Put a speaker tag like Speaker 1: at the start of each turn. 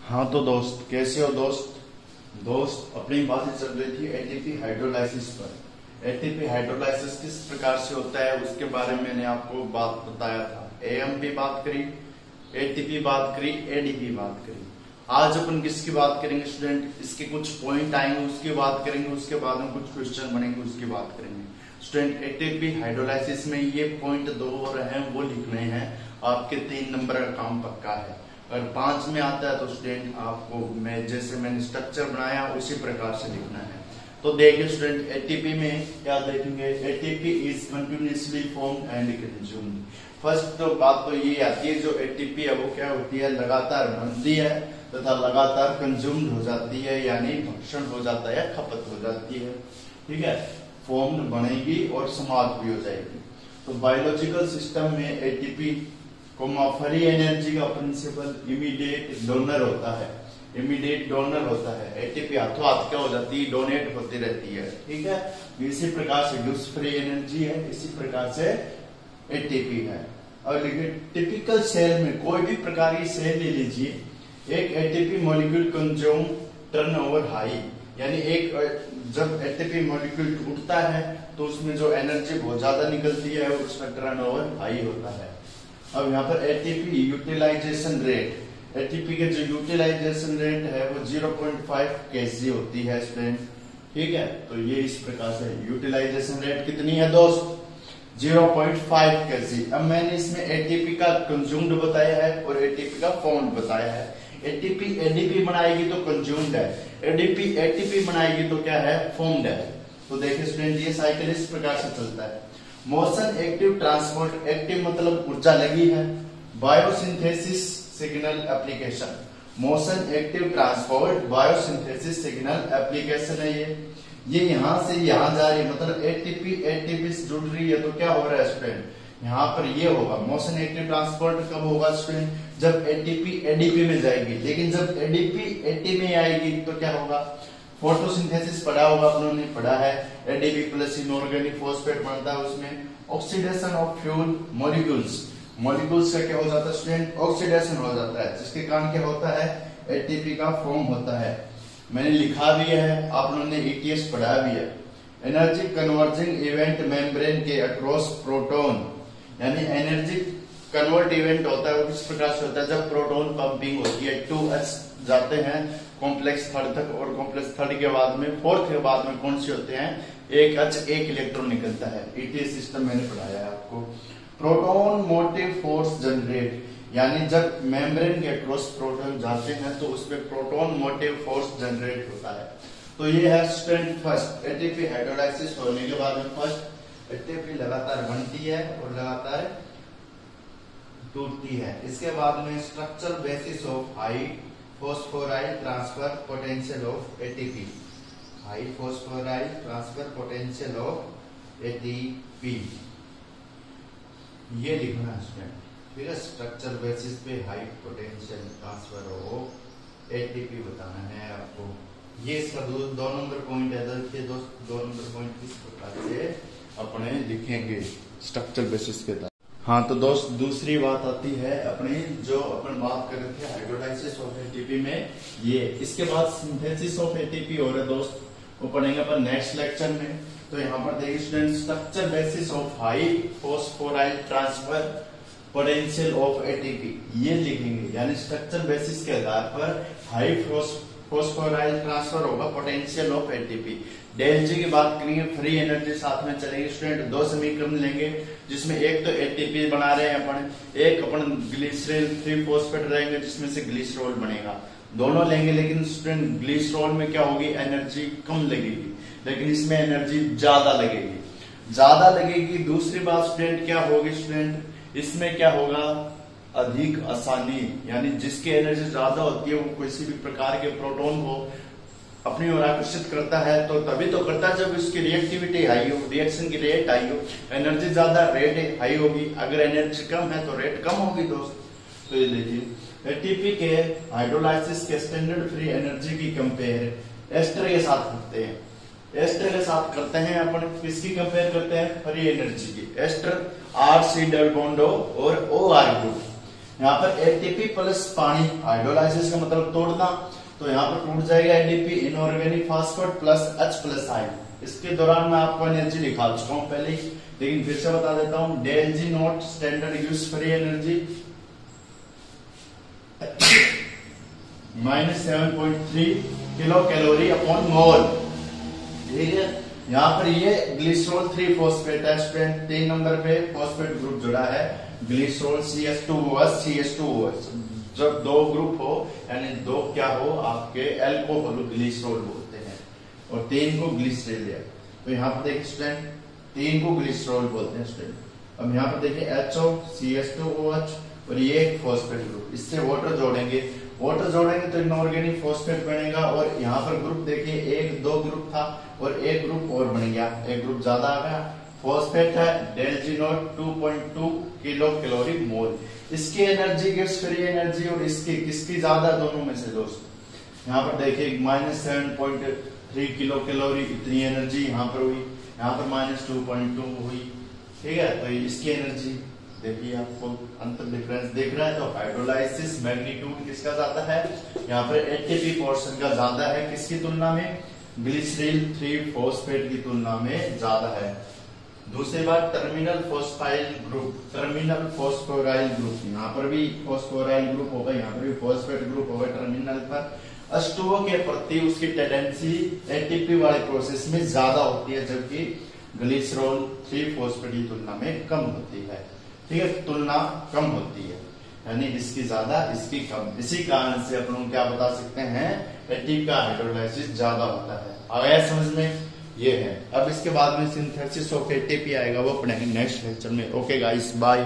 Speaker 1: हाँ तो दोस्त, कैसे हो दोस्त अपनी बातें चल रही थी एटीपी हाइड्रोलाइसिस पर। एटीपी हाइड्रोलाइसिस किस प्रकार से होता है उसके बारे में मैंने आपको बात बताया था। एएमपी बात करी, एटीपी बात करी, एडीपी बात करी। आज अपन किसकी बात करेंगे स्टूडेंट? इसके कुछ पॉइंट आएंगे उसकी बात करेंगे, उसके बाद में कुछ क्वेश्चन बनेंगे उसकी बात करेंगे। स्टूडेंट एटीपी हाइड्रोलाइसिस में ये पॉइंट 2 और हैं वो लिखने हैं, आपके 3 नंबर का काम पक्का है। अगर 5 में आता है तो स्टूडेंट आपको मैंने स्ट्रक्चर बनाया उसी प्रकार से लिखना है। तो देखिए स्टूडेंट, एटीपी में क्या देखेंगे? ATP is continuously formed and consumed. First तो बात तो ये आती है, जो एटीपी है वो क्या होती है? लगातार बनती है तथा लगातार कंज्यूम्ड हो जाती है, यानी भक्षण हो जाता है, खपत हो जाती है। ठीक है, फॉर्म्ड बनेगी और समाप्त भी हो जाएगी। तो बायोलॉजिकल सिस्टम में एटीपी फ्री एनर्जी का प्रिंसिपल इमीडिएट डोनर होता है। इमीडिएट डोनर होता है। एटीपी हाथों हाथ क्या हो जाती है? डोनेट होती रहती है। ठीक है, इसी प्रकार से ड्यूस फ्री एनर्जी है, इसी प्रकार से एटीपी है। और लेकिन टिपिकल सेल में कोई भी प्रकार की सेल ले लीजिए, एक ATP molecule consume turnover high, यानी एक जब एटीपी मॉलिक्यूल टूटता है तो उसमें जो एनर्जी बहुत ज्यादा निकलती है उसका टर्नओवर हाई होता है। अब यहाँ पर एटीपी यूटिलाइजेशन रेट, एटीपी के जो यूटिलाइजेशन रेट है वो 0.5 kg होती है स्टूडेंट। ठीक है, तो ये इस प्रकार से यूटिलाइजेशन रेट कितनी है दोस्त? 0.5 kg। अब मैंने इसमें एटीपी का कंज्यूम्ड बताया है और एटीपी का फॉर्म्ड बताया है। एटीपी एडीपी बनाएगी तो कंज्यूम्ड है, एडीपी एटीपी बनाएगी तो क्या है? फॉर्म्ड है। तो देखिए स्टूडेंट, ये साइकिल इस प्रकार से चलता है। मोशन एक्टिव ट्रांसपोर्ट, एक्टिव मतलब ऊर्जा लगी है। Biosynthesis signal application, motion active transport biosynthesis signal application है ये यहां से यहां जा रही है, मतलब एटीपी से जुड़ रही है। तो क्या हो रहा है स्टूडेंट? यहाँ पर ये होगा मोशन एक्टिव ट्रांसपोर्ट। कब होगा स्टूडेंट? जब एटीपी एडीपी में जाएगी। लेकिन जब एडीपी एटी में आएगी तो क्या होगा? फोटोसिंथेसिस पढ़ा होगा, आपने पढ़ा है। एडीपी प्लस इनऑर्गेनिक फॉस्फेट बनता है, उसमें oxidation of fuel molecules, molecules का क्या हो जाता है स्टूडेंट? ऑक्सीडेशन हो जाता है, जिसके कारण क्या होता है? एटीपी का फॉर्म होता है। मैंने लिखा भी है, आप लोगों ने ईटीएस पढ़ा भी है। एनर्जी कन्वर्जिंग इवेंट मेम्ब्रेन के अक्रॉस प्रोटॉन, यानी एनर्जी कन्वर्ट इवेंट होता है वो किस प्रकार से होता है? जब प्रोटॉन पंपिंग होती है, 2h जाते हैं कॉम्प्लेक्स थर्ड तक, और कॉम्प्लेक्स थर्ड के बाद में फोर्थ के बाद में कौन से होते हैं? 1h, 1 इलेक्ट्रॉन निकलता है। ईटीएस सिस्टम मैंने पढ़ाया है आपको। प्रोटॉन मोटिव फोर्स जनरेट, यानी जब मेम्ब्रेन के अक्रॉस प्रोटॉन जाते हैं तो उसमें प्रोटॉन मोटिव फोर्स जनरेट होता है। तो ये है स्टूडेंट फर्स्ट, एटीपी हाइड्रोलाइसिस होने के बाद में फर्स्ट एटीपी लगातार बनती है और लगातार टूटती है। इसके बाद में structure basis of high phosphoryl transfer potential of ATP, high phosphoryl transfer potential of ATP, ये लिखना है स्टूडेंट। ठीक है, स्ट्रक्चर बेसिस पे high potential transfer of ATP बताना है आपको। ये इसका 2 नंबर पॉइंट है। देखिए दोस्त, 2 नंबर पॉइंट किस प्रकार से अपने लिखेंगे स्ट्रक्चर बेसिस के तहत। हाँ तो दोस्त, दूसरी बात आती है अपने, जो अपन बात कर रहे थे हाइड्रोलाइसिस ऑफ एटीपी में, ये इसके बाद सिंथेसिस ऑफ एटीपी हो रहा है दोस्त, वो पढ़ेंगे अपन नेक्स्ट लेक्चर में। तो यहाँ पर देखिए student, structure basis of high phosphoryl transfer potential of ATP, ये लिखेंगे। यानी स्ट्रक्चर बेसिस के आधार पर हाई फॉस्फोराइल ट्रांसफर होगा पोटेंशियल ऑफ एटीपी। डेल जी की बात करेंगे, फ्री एनर्जी साथ में चलेगी स्टूडेंट। 2 समीकरण लेंगे, जिसमें एक तो एटीपी बना रहे हैं अपन, एक अपन ग्लिसरॉल 3 फॉस्फेट रहेंगे जिसमें से ग्लिसरॉल बनेगा। दोनों लेंगे, लेकिन स्टूडेंट ग्लिसरॉल में क्या होगी? एनर्जी कम लगेगी, लेकिन इसमें एनर्जी ज्यादा लगेगी। दूसरी बात स्टूडेंट क्या होगी? स्टूडेंट इसमें क्या होगा? अधिक आसानी, यानी जिसकी एनर्जी ज्यादा होती है वो किसी भी प्रकार के प्रोटॉन को अपनी ओर आकर्षित करता है, तो तभी तो करता है जब उसकी रिएक्टिविटी हाई हो, रिएक्शन की रेट हाई हो। एनर्जी ज्यादा, रेट हाई होगी। अगर एनर्जी कम है तो रेट कम होगी दोस्त। तो ये देखिए, एटीपी के हाइड्रोलाइसिस के स्टैंडर्ड फ्री एनर्जी की कंपेयर एस्टर के साथ करते हैं। एस्टर के साथ करते हैं अपन, किसकी कंपेयर करते हैं? फ्री एनर्जी की। Ester R C double bond O और OR ग्रुप, यहाँ पर एटीपी प्लस पानी, हाइड्रोलाइसिस का मतलब तोड़ना, तो यहाँ पर टूट जाएगा ADP inorganic phosphate plus H plus ion. इसके दौरान मैं आपको एनर्जी लिखा चुका हूं पहले ही, लेकिन फिर से बता देता हूं। Del G naught standard use free energy -7.3 kilocalorie upon mole, ठीक है। यहाँ पर ये ग्लिसरॉल 3 फॉस्फेट है स्टूडेंट, 3 नंबर पे फॉस्फेट ग्रुप जुड़ा है, ग्लिसरॉल CH2OH CH2OH। जब दो ग्रुप हो यानी दो क्या हो आपके एल्कोहल ग्लिसरॉल बोलते हैं, और 3 को ग्लिसरॉल है। तो यहाँ पर देखिए स्टूडेंट 3 को ग्लिसरॉल बोलते हैं स्टूडेंट। अब यहाँ पर देखिए HO CH2OH और ये एक फॉस्फेट ग्रुप, इससे वाटर जोड़ेंगे, वाटर जोड़ेंगे तो इनऑर्गेनिक फॉस्फेट बनेगा। और यहाँ पर ग्रुप देखिए 1 2 ग्रुप था और एक ग्रुप और बन गया, एक ग्रुप ज्यादा आ गया, फॉस्फेट है del G naught 2.2 kilo calorie mole. इसकी एनर्जी गिव्स फ्री एनर्जी और इसकी किसकी ज्यादा, दोनों में से दोस्तों। यहाँ पर देखिए -7.3 किलो कैलोरी इतनी एनर्जी यहाँ पर हुई, यहाँ पर -2.2 हुई, ठीक है। तो इसकी एनर्जी देखिए, आपको अंतर डिफरेंस देख रहा है। तो हाइड्रोलाइसिस मैग्नीट्यूड किसका ज्यादा है, यहाँ पर एटीपी पोर्शन का ज्यादा है, किसकी तुलना में, ग्लिसरील 3 फॉस्फेट की तुलना में ज्यादा है। दूसरी बात terminal phosphoryl group, terminal phosphoryl group, यहाँ पर भी फॉस्फोराइल ग्रुप होगा, यहाँ पर भी फॉस्फेट ग्रुप होगा टर्मिनल पर। H2O के प्रति उसकी टेंडेंसी एटीपी वाले प्रोसेस में ज्यादा होती है, जबकि ग्लिसरॉल 3 फॉस्फेट की तुलना में कम होती है, ठीक है, तुलना कम होती है, यानी इसकी ज्यादा इसकी कम। इसी कारण से अपन लोग क्या बता सकते हैं, एटीपी का हाइड्रोलाइसिस ज्यादा होता है। आया समझ में, ये है। अब इसके बाद में सिंथेसिस ऑफ एटीपी आएगा, वो पढ़ेंगे नेक्स्ट लेक्चर में। Okay guys, bye.